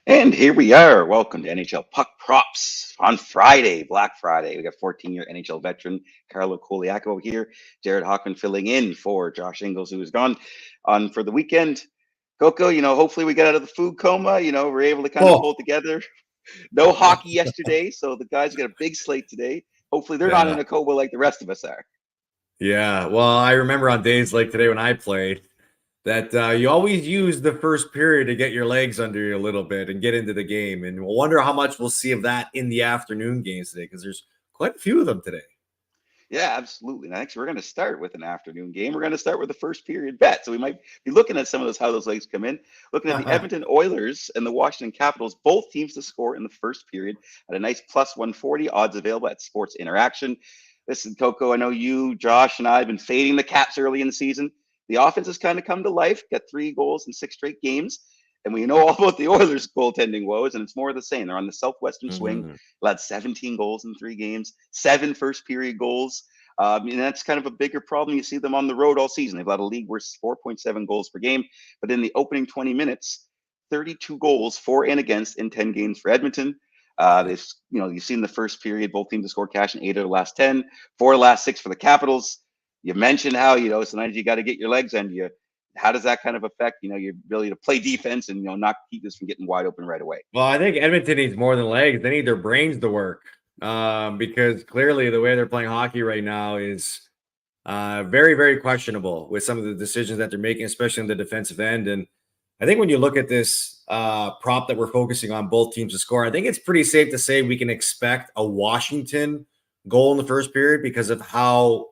And here we are. Welcome to NHL Puck Props on Friday, Black Friday. We got 14-year NHL veteran Carlo Colaiacovo here. Jared Hockman filling in for Josh Ingles, who is gone on for the weekend. Coco, hopefully we got out of the food coma. We're able to kind of pull Oh, it together. No hockey yesterday, so the guys got a big slate today. Hopefully they're not in yeah. a coma like the rest of us are. Yeah. Well, I remember on days like today when I played that you always use the first period to get your legs under you a little bit and get into the game. And we'll wonder how much we'll see of that in the afternoon games today because there's quite a few of them today. Yeah, absolutely. And actually, we're going to start with an afternoon game. We're going to start with the first period bet. So we might be looking at some of those how those legs come in. Looking at the Edmonton Oilers and the Washington Capitals, both teams to score in the first period at a nice plus 140 odds available at Sports Interaction. Listen, Coco, I know you, Josh, and I have been fading the Caps early in the season. The offense has kind of come to life. Got 3 goals in 6 straight games. And we know all about the Oilers' goaltending woes, and it's more of the same. They're on the southwestern swing. Mhm. Allowed 17 goals in 3 games, 7 first period goals. And that's kind of a bigger problem. You see them on the road all season. They've allowed a league worst 4.7 goals per game. But in the opening 20 minutes, 32 goals for and against in 10 games for Edmonton. You've seen the first period, both teams have scored cash in 8 of the last 10, 4 of the last 6 for the Capitals. You mentioned how, sometimes you got to get your legs under you. How does that kind of affect, your ability to play defense and, not keep this from getting wide open right away? Well, I think Edmonton needs more than legs. They need their brains to work because clearly the way they're playing hockey right now is very, very questionable with some of the decisions that they're making, especially on the defensive end. And I think when you look at this prop that we're focusing on both teams to score, I think it's pretty safe to say we can expect a Washington goal in the first period because of how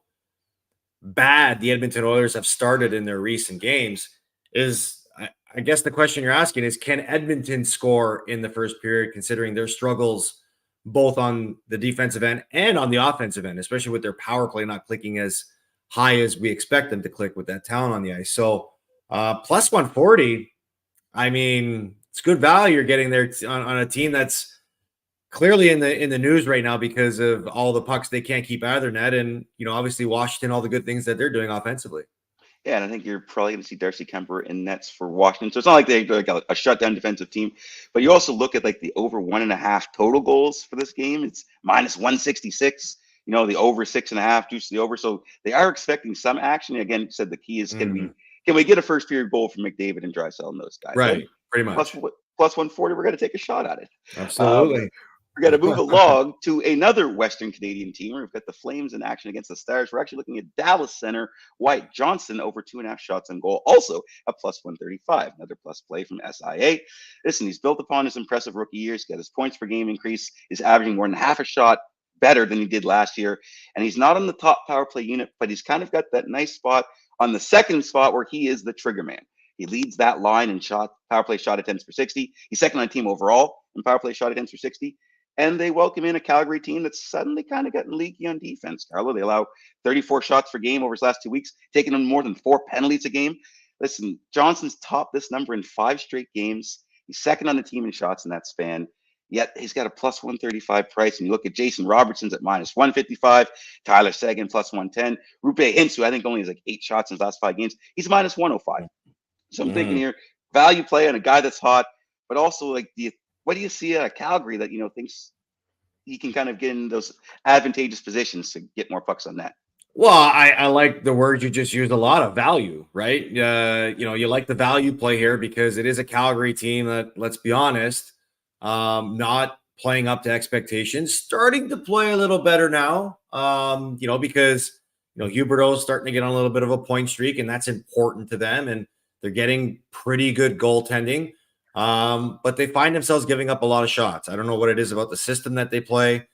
bad the Edmonton Oilers have started in their recent games. I guess the question you're asking is, can Edmonton score in the first period considering their struggles both on the defensive end and on the offensive end, especially with their power play not clicking as high as we expect them to click with that talent on the ice. So plus 140, I mean, it's good value you're getting there on a team that's clearly in the news right now because of all the pucks they can't keep out of their net, and obviously Washington, all the good things that they're doing offensively. Yeah, and I think you're probably going to see Darcy Kemper in nets for Washington. So it's not like they're like a shutdown defensive team, but you also look at like the over 1.5 total goals for this game. It's minus 166. The over 6.5 due to the over. So they are expecting some action. Again, said the key is Mhm. can we get a first period goal from McDavid and Drysdale and those guys? And Right, pretty plus much. plus 140, we're going to take a shot at it. Um, Absolutely. we're going to move along to another Western Canadian team. We've got the Flames in action against the Stars. We're actually looking at Dallas center Wyatt Johnson over 2.5 shots on goal, also a plus 135. Another plus play from SIA. Listen, he's built upon his impressive rookie years. He's got his points per game increase. He's averaging more than half a shot better than he did last year. And he's not on the top power play unit, but he's kind of got that nice spot on the second spot where he is the trigger man. He leads that line in power play shot attempts per 60. He's second on the team overall in power play shot attempts per 60. And they welcome in a Calgary team that's suddenly kind of gotten leaky on defense. Carlo, they allow 34 shots per game over his last 2 weeks, taking on more than 4 penalties a game. Listen, Johnson's topped this number in 5 straight games. He's second on the team in shots in that span. Yet he's got a plus 135 price. And you look at Jason Robertson's at minus 155, Tyler Seguin plus 110, Rupe Hintz, who I think only has like 8 shots in his last 5 games, he's minus 105. So I'm thinking Mhm. here, value play on a guy that's hot, but also like, what do you see at Calgary that thinks he can kind of get in those advantageous positions to get more pucks on net? Well, I like the words you just used a lot of value, right? You like the value play here because it is a Calgary team that, let's be honest, not playing up to expectations, starting to play a little better now. Because Huberto's starting to get on a little bit of a point streak, and that's important to them, and they're getting pretty good goaltending. But they find themselves giving up a lot of shots. I don't know what it is about the system that they play.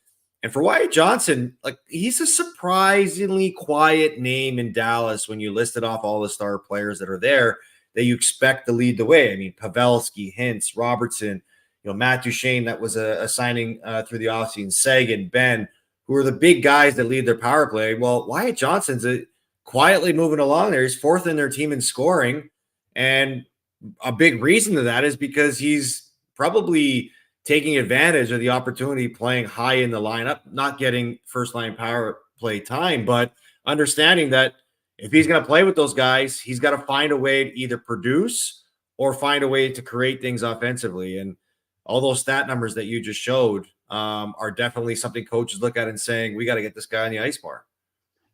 And for Wyatt Johnson, like he's a surprisingly quiet name in Dallas when you listed off all the star players that are there that you expect to lead the way. I mean, Pavelski, Hintz, Robertson, Matt Duchene, that was a signing through the offseason, Sagan, Ben, who are the big guys that lead their power play. Well, Wyatt Johnson's quietly moving along there. He's fourth in their team in scoring. And a big reason to that is because he's probably taking advantage of the opportunity playing high in the lineup, not getting first line power play time, but understanding that if he's going to play with those guys, he's got to find a way to either produce or find a way to create things offensively. And all those stat numbers that you just showed are definitely something coaches look at and saying, we got to get this guy on the ice more.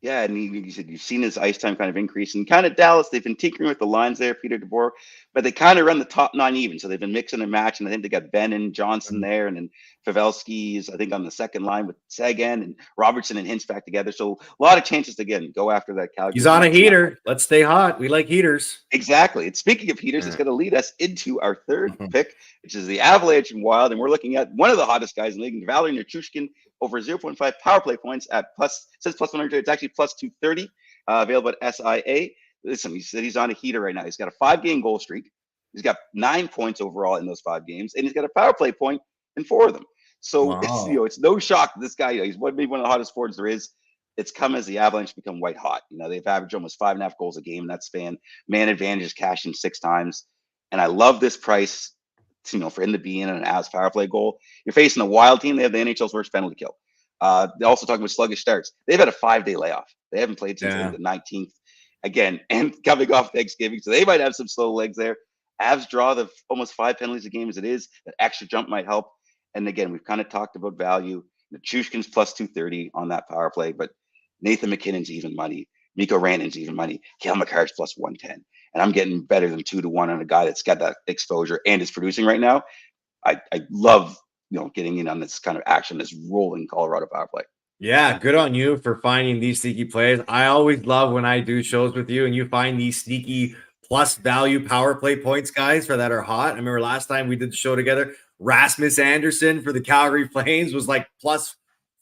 Yeah, and you said you've seen his ice time kind of increase. And kind of Dallas, they've been tinkering with the lines there, Peter DeBoer, but they kind of run the top nine even. So they've been mixing and matching. I think they got Ben and Johnson there, and then Pavelski's, I think, on the second line with Sagan and Robertson and Hintz back together. So a lot of chances to, again, go after that Calgary. He's on a heater. Let's stay hot. We like heaters. Exactly. And speaking of heaters, it's going to lead us into our third pick, which is the Avalanche and Wild. And we're looking at one of the hottest guys in the league, Valeri Nichushkin, over 0.5 power play points at says plus 100. It's actually plus 230, available at SIA. Listen, he said he's on a heater right now. He's got a 5-game goal streak. He's got 9 points overall in those 5 games, and he's got a power play point in 4 of them. So it's no shock that this guy, he's maybe one of the hottest forwards there is. It's come as the Avalanche become white hot. They've averaged almost 5.5 goals a game in that span. Man advantage is cashed in 6 times. And I love this price, for him to be in an Avs power play goal. You're facing a Wild team. They have the NHL's worst penalty kill. They also talking about sluggish starts. They've had a 5-day layoff. They haven't played since the 19th. Again, and coming off Thanksgiving. So they might have some slow legs there. Avs draw the almost 5 penalties a game as it is. That extra jump might help. And again, we've kind of talked about value. Nichushkin's plus 230 on that power play, but Nathan McKinnon's even money. Mikko Rantanen's even money. Cale Makar's plus 110. And I'm getting better than 2-1 on a guy that's got that exposure and is producing right now. I love, getting in on this kind of action, this rolling Colorado power play. Yeah, good on you for finding these sneaky plays. I always love when I do shows with you and you find these sneaky plus value power play points, guys, that are hot. I remember last time we did the show together, Rasmus Anderson for the Calgary Flames was like plus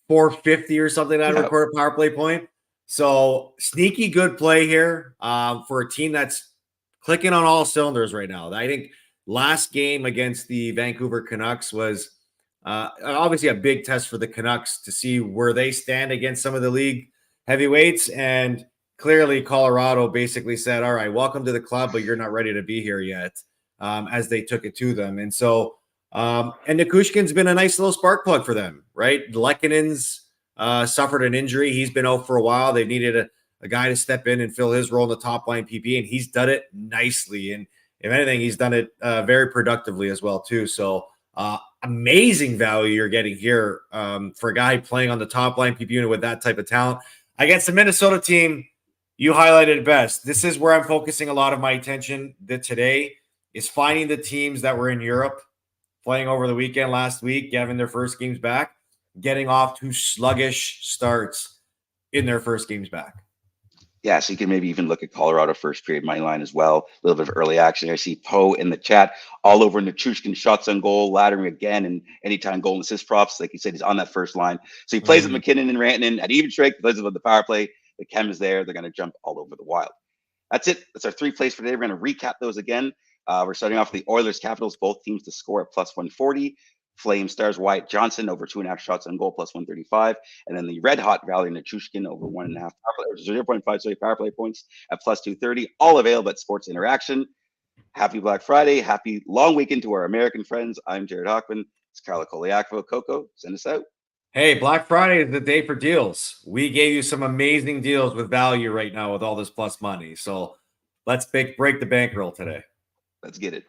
450 or something that record a power play point. So sneaky good play here for a team that's clicking on all cylinders right now. I think last game against the Vancouver Canucks was obviously a big test for the Canucks to see where they stand against some of the league heavyweights. And clearly Colorado basically said, all right, welcome to the club, but you're not ready to be here yet, as they took it to them. And so, and Nichushkin's been a nice little spark plug for them, right? Lekkonen's suffered an injury. He's been out for a while. They needed a guy to step in and fill his role in the top line PP, and he's done it nicely. And if anything, he's done it very productively as well, too. So amazing value you're getting here for a guy playing on the top line PP unit with that type of talent. Against the Minnesota team, you highlighted it best. This is where I'm focusing a lot of my attention today is finding the teams that were in Europe playing over the weekend last week, having their first games back, getting off to sluggish starts in their first games back. Yeah, so you can maybe even look at Colorado first period money line as well. A little bit of early action. I see Poe in the chat all over Nichushkin shots on goal, laddering again, and anytime goal and assist props. Like you said, he's on that first line. So he plays with McKinnon and Rantanen at even strength. He plays with the power play. The chem is there. They're going to jump all over the Wild. That's it. That's our 3 plays for today. We're going to recap those again. We're starting off with the Oilers Capitals, both teams to score at plus 140. Flame Stars Wyatt Johnson over 2.5 shots on goal plus 135, and then the red hot Valeri Nichushkin over 1.5 0.5 power play points at plus 230. All available at Sports Interaction. Happy Black Friday, happy long weekend to our American friends. I'm Jared Hockman. It's Carlo Colaiacovo. Coco, send us out. Hey, Black Friday is the day for deals. We gave you some amazing deals with value right now with all this plus money. So let's break the bankroll today. Let's get it.